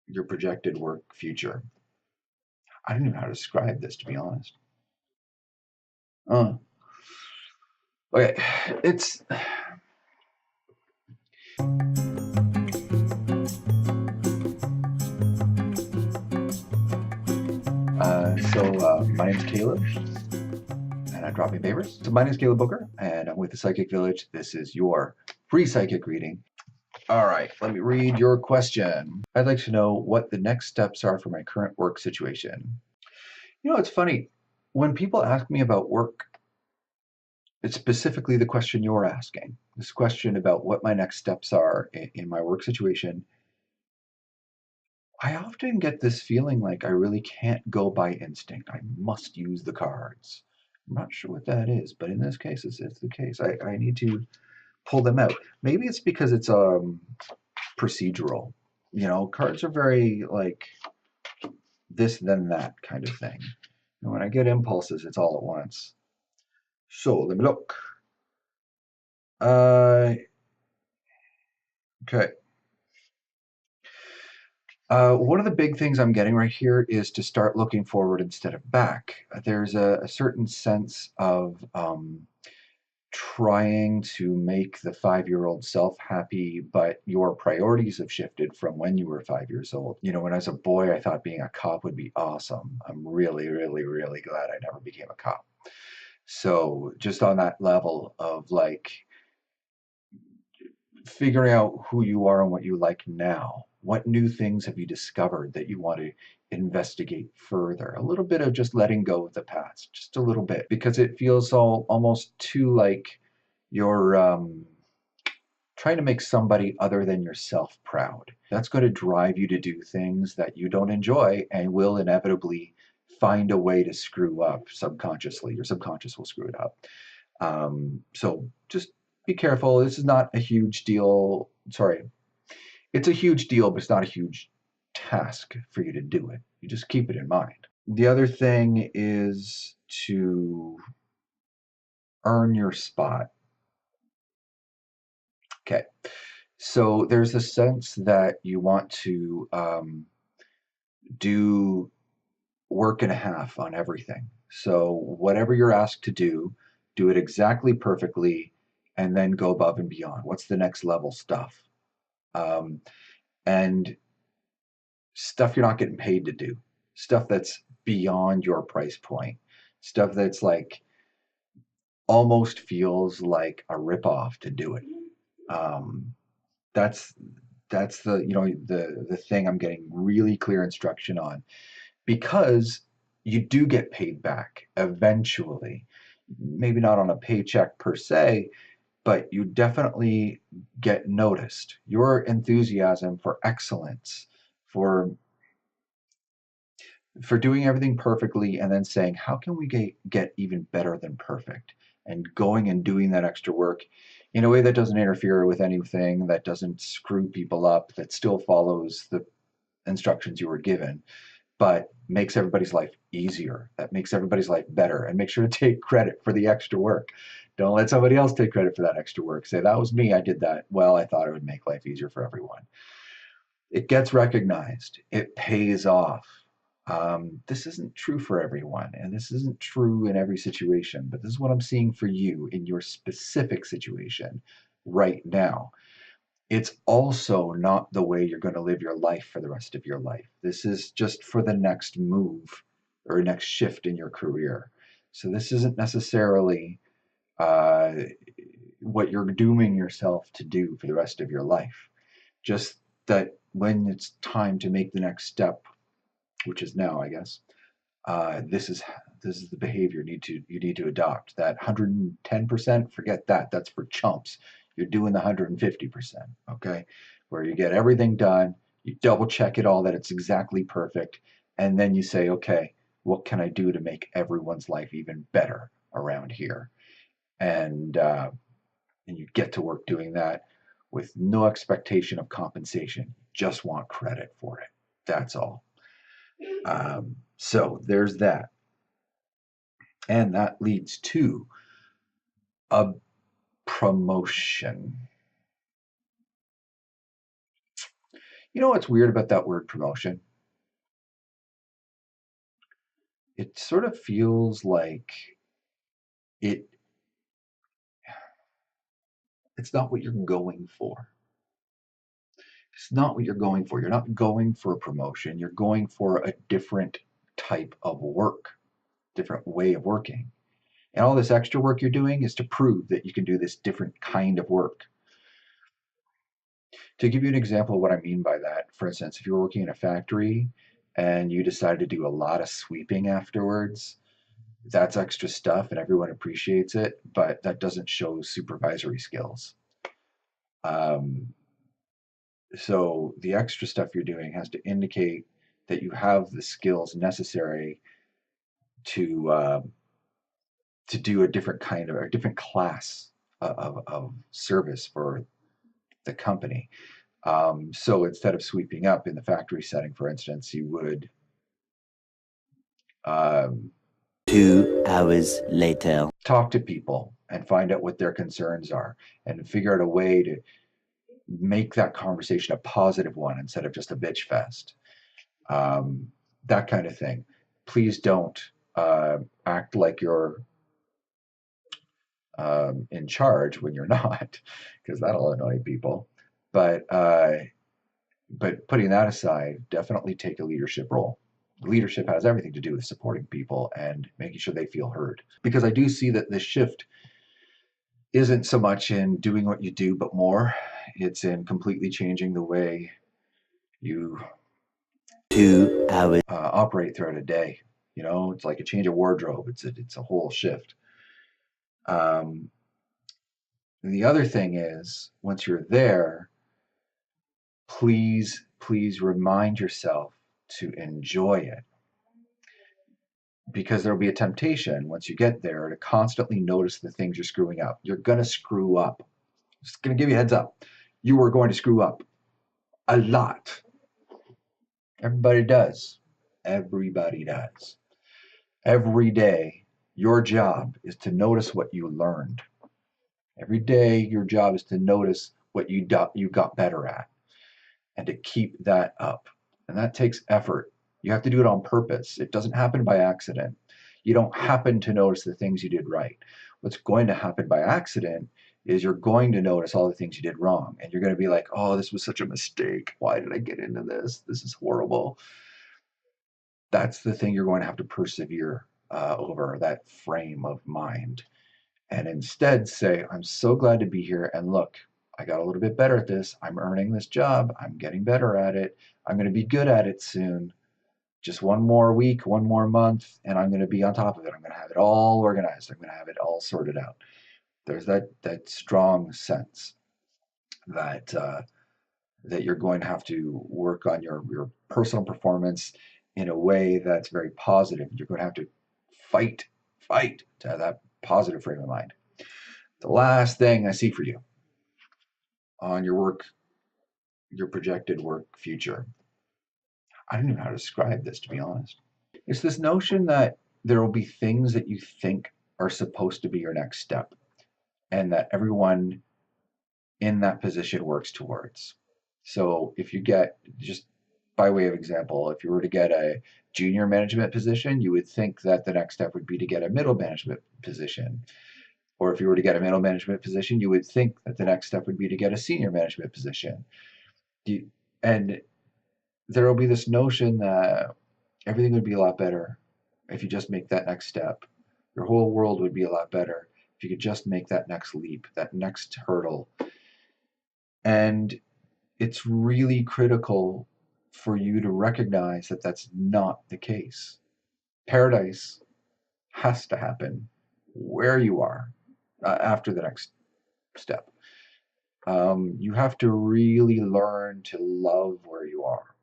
your projected work future. I don't even know how to describe this, to be honest. Okay, it's my name's Caleb, and I drop me papers. So my name's Caleb Booker, and I'm with the Psychic Village. This is your free psychic reading. All right, let me read your question. I'd like to know what the next steps are for my current work situation. You know, it's funny. When people ask me about work, it's specifically the question you're asking. This question about what my next steps are in my work situation. I often get this feeling like I really can't go by instinct. I must use the cards. I'm not sure what that is, but in this case, it's the case. I need to pull them out. Maybe it's because it's procedural. You know, cards are very like this, then that kind of thing. And when I get impulses, it's all at once. So let me look. Okay. One of the big things I'm getting right here is to start looking forward instead of back. There's a certain sense of trying to make the 5-year-old self happy, but your priorities have shifted from when you were 5 years old. You know, when I was a boy, I thought being a cop would be awesome. I'm really, really, really glad I never became a cop. So just on that level of like figuring out who you are and what you like now. What new things have you discovered that you want to investigate further? A little bit of just letting go of the past, just a little bit, because it feels almost too like you're trying to make somebody other than yourself proud. That's going to drive you to do things that you don't enjoy and will inevitably find a way to screw up subconsciously. Your subconscious will screw it up. So just be careful. This is not a huge deal. Sorry, it's a huge deal, but it's not a huge task for you to do it. You just keep it in mind. The other thing is to earn your spot. Okay. So there's a sense that you want to do work and a half on everything. So whatever you're asked to do it exactly perfectly, and then go above and beyond. What's the next level stuff? Um, and stuff you're not getting paid to do, stuff that's beyond your price point, stuff that's like almost feels like a ripoff to do it. Um, that's that's the the thing I'm getting really clear instruction on, because you do get paid back eventually. Maybe not on a paycheck per se, but you definitely get noticed. Your enthusiasm for excellence, for doing everything perfectly and then saying, how can we get even better than perfect? And going and doing that extra work in a way that doesn't interfere with anything, that doesn't screw people up, that still follows the instructions you were given, but makes everybody's life easier, that makes everybody's life better. And make sure to take credit for the extra work. Don't let somebody else take credit for that extra work. Say, that was me, I did that. Well, I thought it would make life easier for everyone. It gets recognized, it pays off. This isn't true for everyone, and this isn't true in every situation, but this is what I'm seeing for you in your specific situation right now. It's also not the way you're going to live your life for the rest of your life. This is just for the next move or next shift in your career. So this isn't necessarily uh, what you're dooming yourself to do for the rest of your life. Just that when it's time to make the next step, which is now, I guess, this is the behavior you need to adopt. That 110%, forget that. That's for chumps. You're doing the 150%, okay? Where you get everything done, you double check it all that it's exactly perfect, and then you say, okay, what can I do to make everyone's life even better around here? And you get to work doing that with no expectation of compensation. Just want credit for it. That's all. So there's that. And that leads to a promotion. You know what's weird about that word promotion? It sort of feels like it it's not what you're going for. It's not what you're going for. You're not going for a promotion. You're going for a different type of work, different way of working. And all this extra work you're doing is to prove that you can do this different kind of work. To give you an example of what I mean by that, for instance, if you're working in a factory and you decide to do a lot of sweeping afterwards, that's extra stuff and everyone appreciates it, but that doesn't show supervisory skills. Um, so the extra stuff you're doing has to indicate that you have the skills necessary to to do a different kind of a different class of service for the company. So instead of sweeping up in the factory setting, for instance, you would um, 2 hours later. talk to people and find out what their concerns are and figure out a way to make that conversation a positive one instead of just a bitch fest. Um, that kind of thing. Please don't act like you're in charge when you're not, because that'll annoy people. But putting that aside, definitely take a leadership role. Leadership has everything to do with supporting people and making sure they feel heard. Because I do see that this shift isn't so much in doing what you do, but more. It's in completely changing the way you 2 hours. operate throughout a day. You know, it's like a change of wardrobe. It's a whole shift. Um, the other thing is, once you're there, please remind yourself to enjoy it, because there'll be a temptation once you get there to constantly notice the things you're screwing up. You're going to screw up. Just going to give you a heads up. You are going to screw up a lot. Everybody does. Everybody does. Every day, your job is to notice what you learned. Every day, your job is to notice what you got better at and to keep that up. And that takes effort. You have to do it on purpose. It doesn't happen by accident. You don't happen to notice the things you did right. What's going to happen by accident is you're going to notice all the things you did wrong. And you're going to be like, oh, this was such a mistake. Why did I get into this? This is horrible. That's the thing you're going to have to persevere over, that frame of mind. And instead say, I'm so glad to be here. And look, I got a little bit better at this. I'm earning this job. I'm getting better at it. I'm going to be good at it soon. Just one more week, one more month, and I'm going to be on top of it. I'm going to have it all organized. I'm going to have it all sorted out. There's that strong sense that that you're going to have to work on your personal performance in a way that's very positive. You're going to have to fight to have that positive frame of mind. The last thing I see for you on your work, your projected work future, I don't even know how to describe this, to be honest. It's this notion that there will be things that you think are supposed to be your next step and that everyone in that position works towards. So if you get, just by way of example, if you were to get a junior management position, you would think that the next step would be to get a middle management position. Or if you were to get a middle management position, you would think that the next step would be to get a senior management position. And there will be this notion that everything would be a lot better if you just make that next step. Your whole world would be a lot better if you could just make that next leap, that next hurdle. And it's really critical for you to recognize that that's not the case. Paradise has to happen where you are after the next step. You have to really learn to love where you are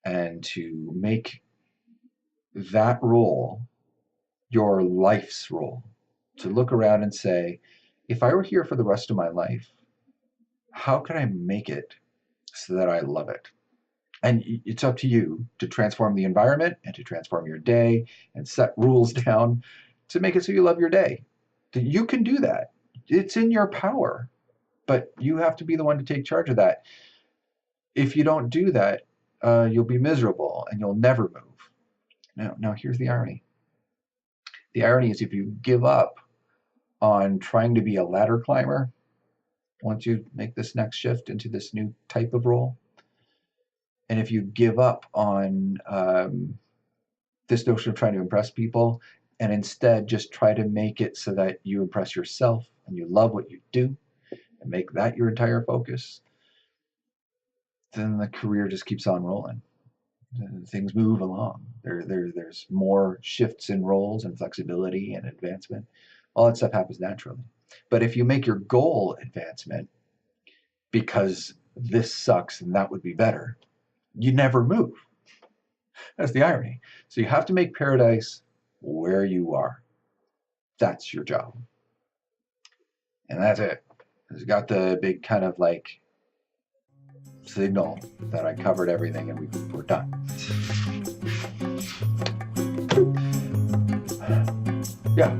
and to make that role your life's role. To look around and say, if I were here for the rest of my life, how can I make it so that I love it? And it's up to you to transform the environment and to transform your day and set rules down to make it so you love your day. You can do that. It's in your power, but you have to be the one to take charge of that. If you don't do that, you'll be miserable and you'll never move. Now here's the irony. The irony is if you give up on trying to be a ladder climber, once you make this next shift into this new type of role, and if you give up on this notion of trying to impress people and instead just try to make it so that you impress yourself and you love what you do and make that your entire focus, then the career just keeps on rolling. Things move along. There's more shifts in roles and flexibility and advancement. All that stuff happens naturally. But if you make your goal advancement because this sucks and that would be better, you never move. That's the irony. So you have to make paradise where you are. That's your job. And that's it. It's got the big kind of like signal that I covered everything and we're done. Yeah,